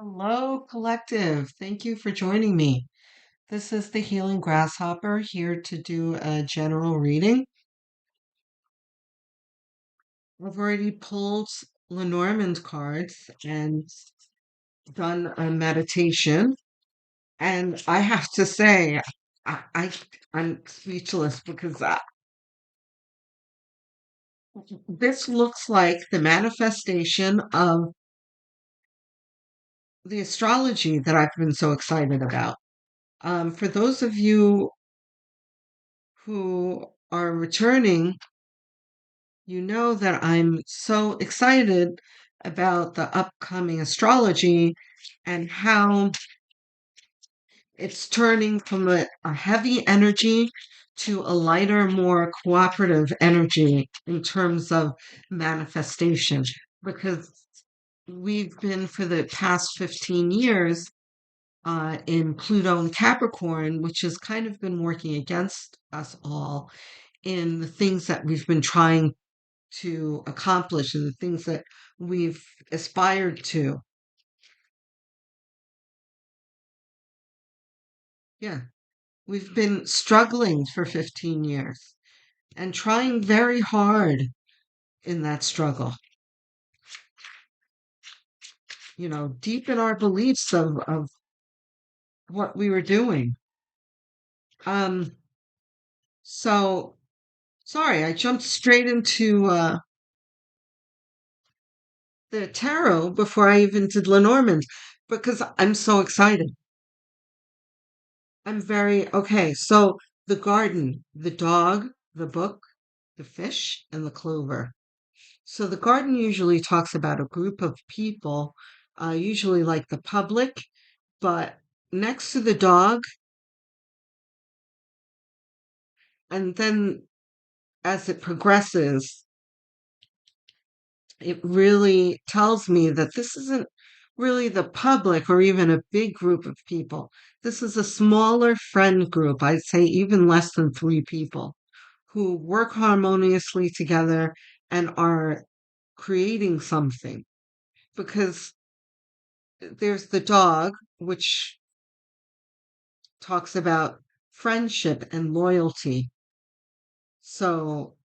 Hello, collective. Thank you for joining me. This is the Healing Grasshopper here to do a general reading. I've already pulled Lenormand cards and done a meditation, and I have to say, I, I I'm speechless because this looks like the manifestation of the astrology that I've been so excited about. For those of you who are returning, you know that I'm so excited about the upcoming astrology and how it's turning from a heavy energy to a lighter, more cooperative energy in terms of manifestation. Because we've been for the past 15 years in Pluto and Capricorn, which has kind of been working against us all in the things that we've been trying to accomplish and the things that we've aspired to. Yeah, we've been struggling for 15 years and trying very hard in that struggle, deep in our beliefs of what we were doing. Um, so sorry, I jumped straight into the tarot before I even did Lenormand because I'm so excited. I'm very okay. So the garden, the dog, the book, the fish, and the clover. So the garden usually talks about a group of people, usually like the public, but next to the dog, and then as it progresses, it really tells me that this isn't really the public or even a big group of people. This is a smaller friend group, I'd say even less than three people, who work harmoniously together and are creating something. Because there's the dog, which talks about friendship and loyalty. So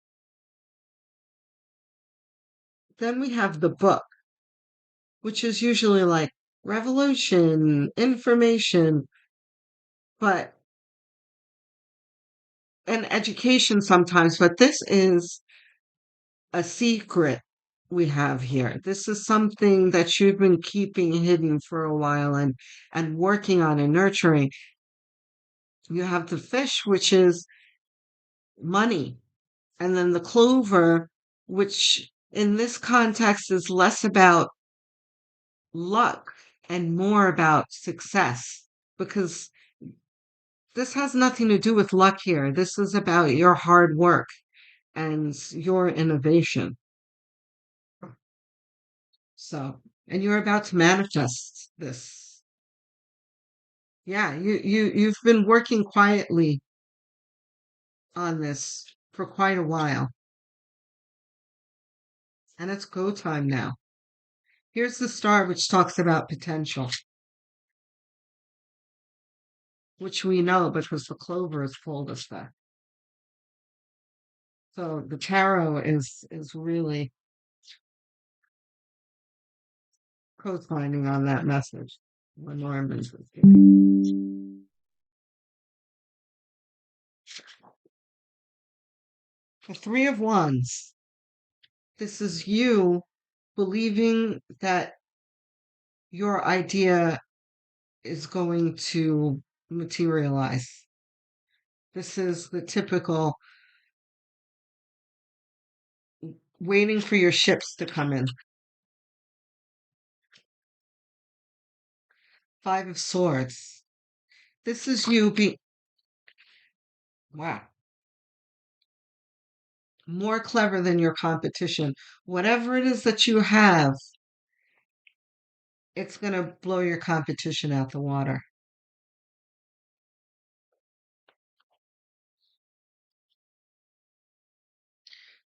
then we have the book, which is usually like revolution, information, but and education sometimes, but this is a secret we have here. This is something that you've been keeping hidden for a while and working on and nurturing. You have the fish, which is money, and then the clover, which in this context is less about luck and more about success, because this has nothing to do with luck here. This is about your hard work and your innovation. So, and you're about to manifest this. Yeah, you've been working quietly on this for quite a while, and it's go time now. Here's the star, which talks about potential, which we know because the clover has told us that. So the tarot is really co-signing on that message. What Norman's was giving. The Three of Wands. This is you believing that your idea is going to materialize. This is the typical waiting for your ships to come in. Five of Swords. This is you being, wow, more clever than your competition. Whatever it is that you have, it's going to blow your competition out the water.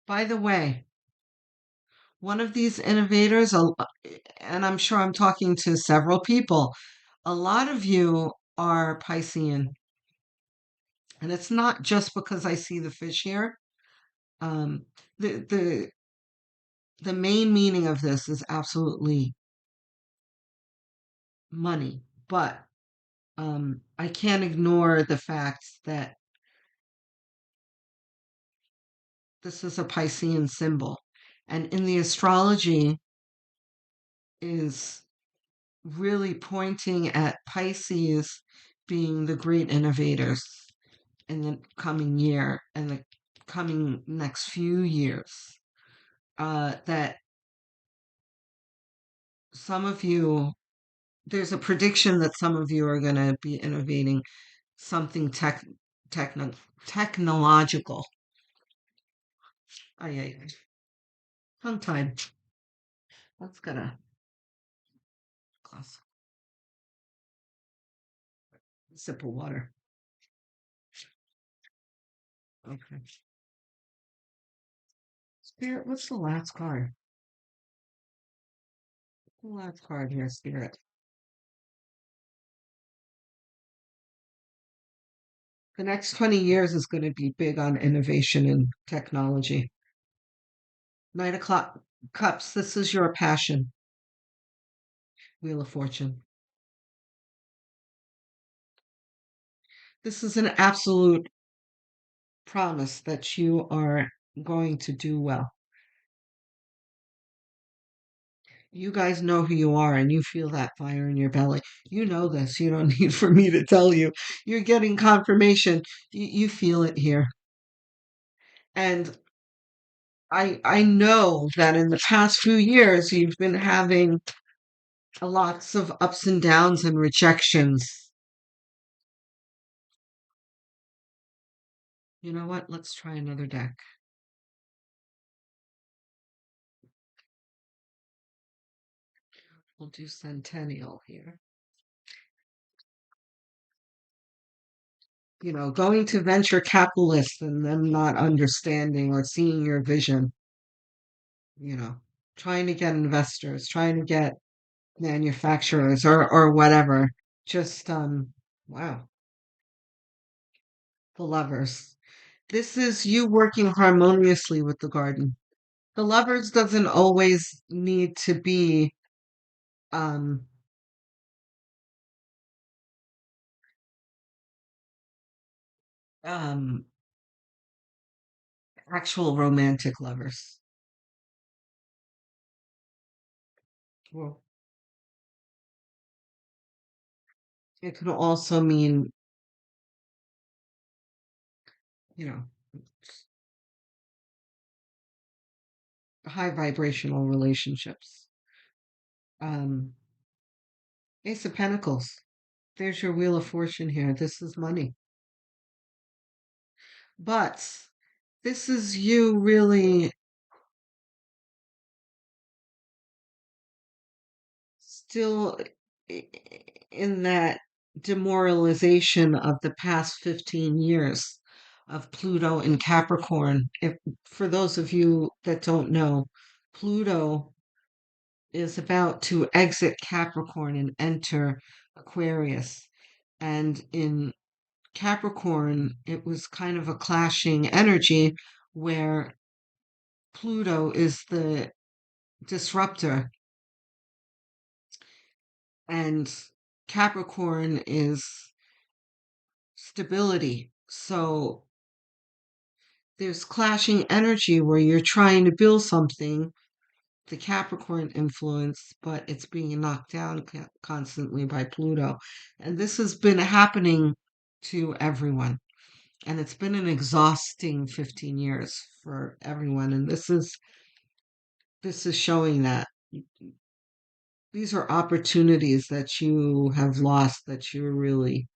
By the way, One of these innovators, and I'm sure I'm talking to several people, a lot of you are Piscean. And it's not just because I see the fish here. Um, the the the main meaning of this is absolutely money, but I can't ignore the fact that this is a Piscean symbol, and in the astrology is really pointing at Pisces being the great innovators in the coming year and the coming next few years. That some of you, there's a prediction that some of you are going to be innovating something techno, technological. Ay, ay, ay. Tongue tied. Let's get a glass, sip of water. Okay. Spirit, what's the last card? The last card here, Spirit. The next 20 years is going to be big on innovation and technology. 9 o'clock cups, this is your passion. Wheel of Fortune. This is an absolute promise that you are going to do well. You guys know who you are and you feel that fire in your belly. You know this. You don't need for me to tell you. You're getting confirmation. You feel it here. And I know that in the past few years you've been having lots of ups and downs and rejections. You know what? Let's try another deck. We'll do Centennial here. You know, going to venture capitalists and them not understanding or seeing your vision, you know, trying to get investors, trying to get manufacturers or whatever. Just wow, the lovers. This is you working harmoniously with the garden. The lovers doesn't always need to be um um actual romantic lovers. Well, it can also mean, you know, high vibrational relationships. Um Ace of Pentacles. There's your Wheel of Fortune here. This is money. But this is you really still in that demoralization of the past 15 years of Pluto in Capricorn. If for those of you that don't know, Pluto is about to exit Capricorn and enter Aquarius. And in Capricorn, it was kind of a clashing energy where Pluto is the disruptor and Capricorn is stability. So there's clashing energy where you're trying to build something, the Capricorn influence, but it's being knocked down constantly by Pluto. And this has been happening to everyone. And it's been an exhausting 15 years for everyone. And this is showing that these are opportunities that you have lost that you're really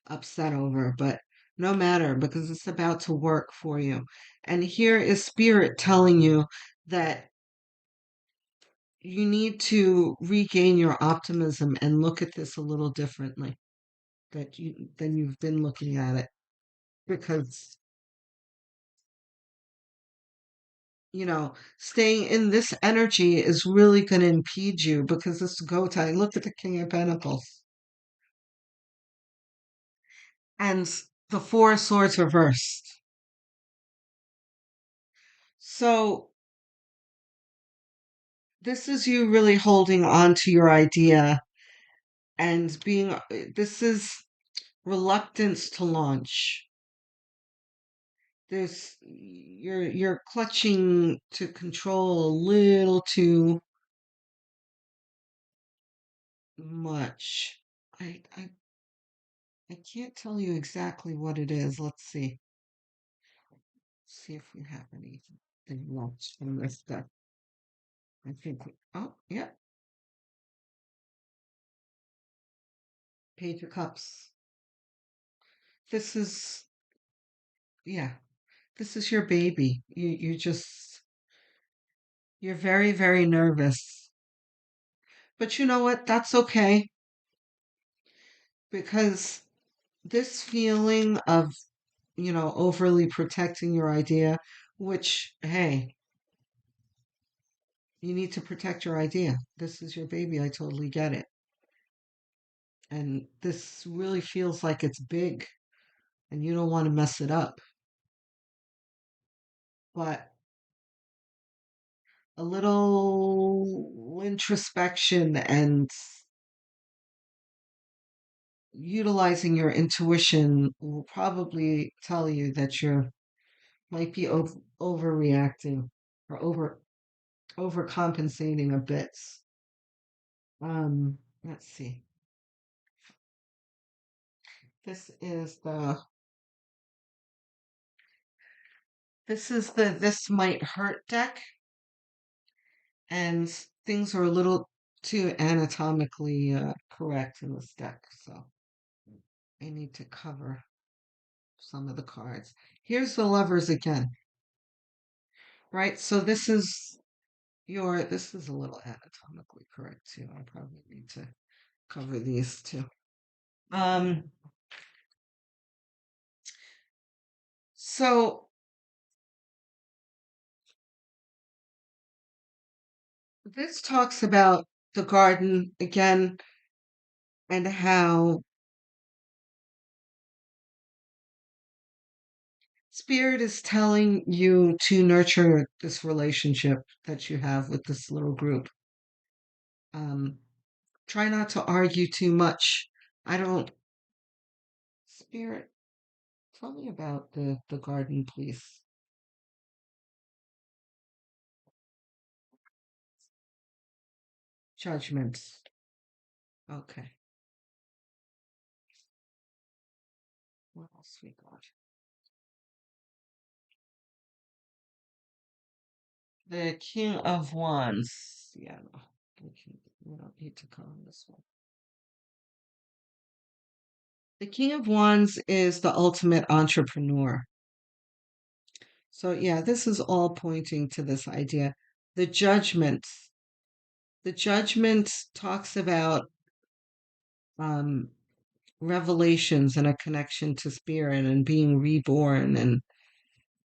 upset over, but no matter because it's about to work for you. And here is Spirit telling you that you need to regain your optimism and look at this a little differently that you than you've been looking at it because staying in this energy is really going to impede you because this go time. Look at the King of Pentacles and the Four of Swords reversed. So this is you really holding on to your idea and this is reluctance to launch. You're clutching to control a little too much. I can't tell you exactly what it is. Let's see. See if we have anything left from this deck. I think oh yeah, Page of Cups. This is yeah, this is your baby. You're very, very nervous. But you know what? That's okay because this feeling of, overly protecting your idea, which, hey, you need to protect your idea. This is your baby. I totally get it. And this really feels like it's big and you don't want to mess it up. But a little introspection and utilizing your intuition will probably tell you that you're might be overreacting or overcompensating a bit. Let's see. This is the this might hurt deck, and things are a little too anatomically correct in this deck, so I need to cover some of the cards. Here's the lovers again, right? So this is a little anatomically correct too. I probably need to cover these too. Um, so this talks about the garden again and how Spirit is telling you to nurture this relationship that you have with this little group. Um, Try not to argue too much. I don't, Spirit, tell me about the garden, please. Judgments. Okay. What else we got? The King of Wands. Yeah, no, we don't need to cover this one. The King of Wands is the ultimate entrepreneur. So, yeah, this is all pointing to this idea. The judgment. The judgment talks about um, revelations and a connection to spirit and being reborn and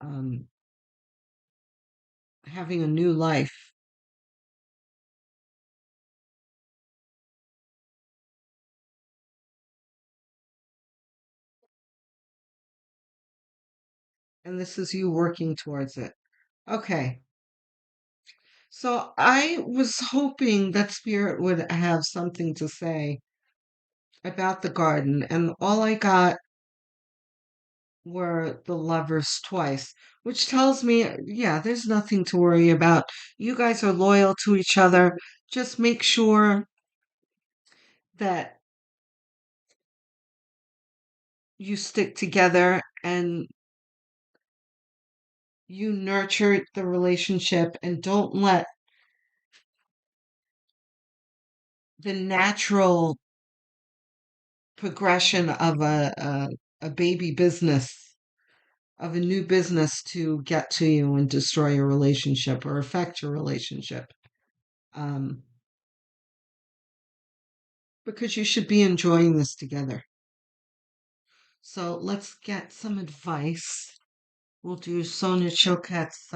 um, having a new life. And this is you working towards it. Okay. So I was hoping that spirit would have something to say about the garden, and all I got were the lovers twice, which tells me, yeah, there's nothing to worry about. You guys are loyal to each other. Just make sure that you stick together and you nurture the relationship and don't let the natural progression of a baby business, of a new business to get to you and destroy your relationship or affect your relationship. Um, because you should be enjoying this together. So let's get some advice. We'll do Sonia Choket's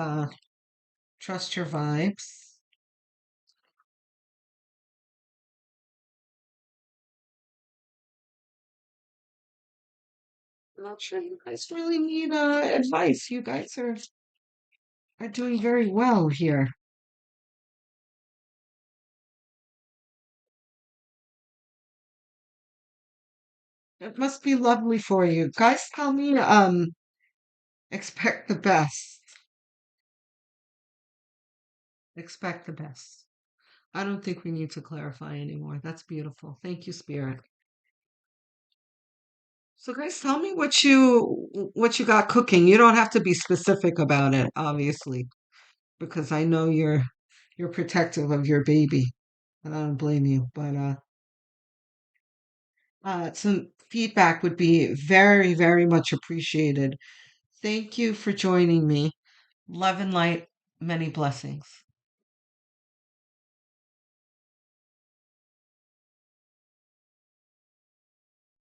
Trust your vibes. I'm not sure you guys really need advice. You guys are doing very well here. It must be lovely for you. Guys tell me expect the best. Expect the best. I don't think we need to clarify anymore. That's beautiful. Thank you, Spirit. So guys, tell me what you got cooking. You don't have to be specific about it, obviously, because I know you're protective of your baby, and I don't blame you. But some feedback would be very, very much appreciated. Thank you for joining me. Love and light, many blessings.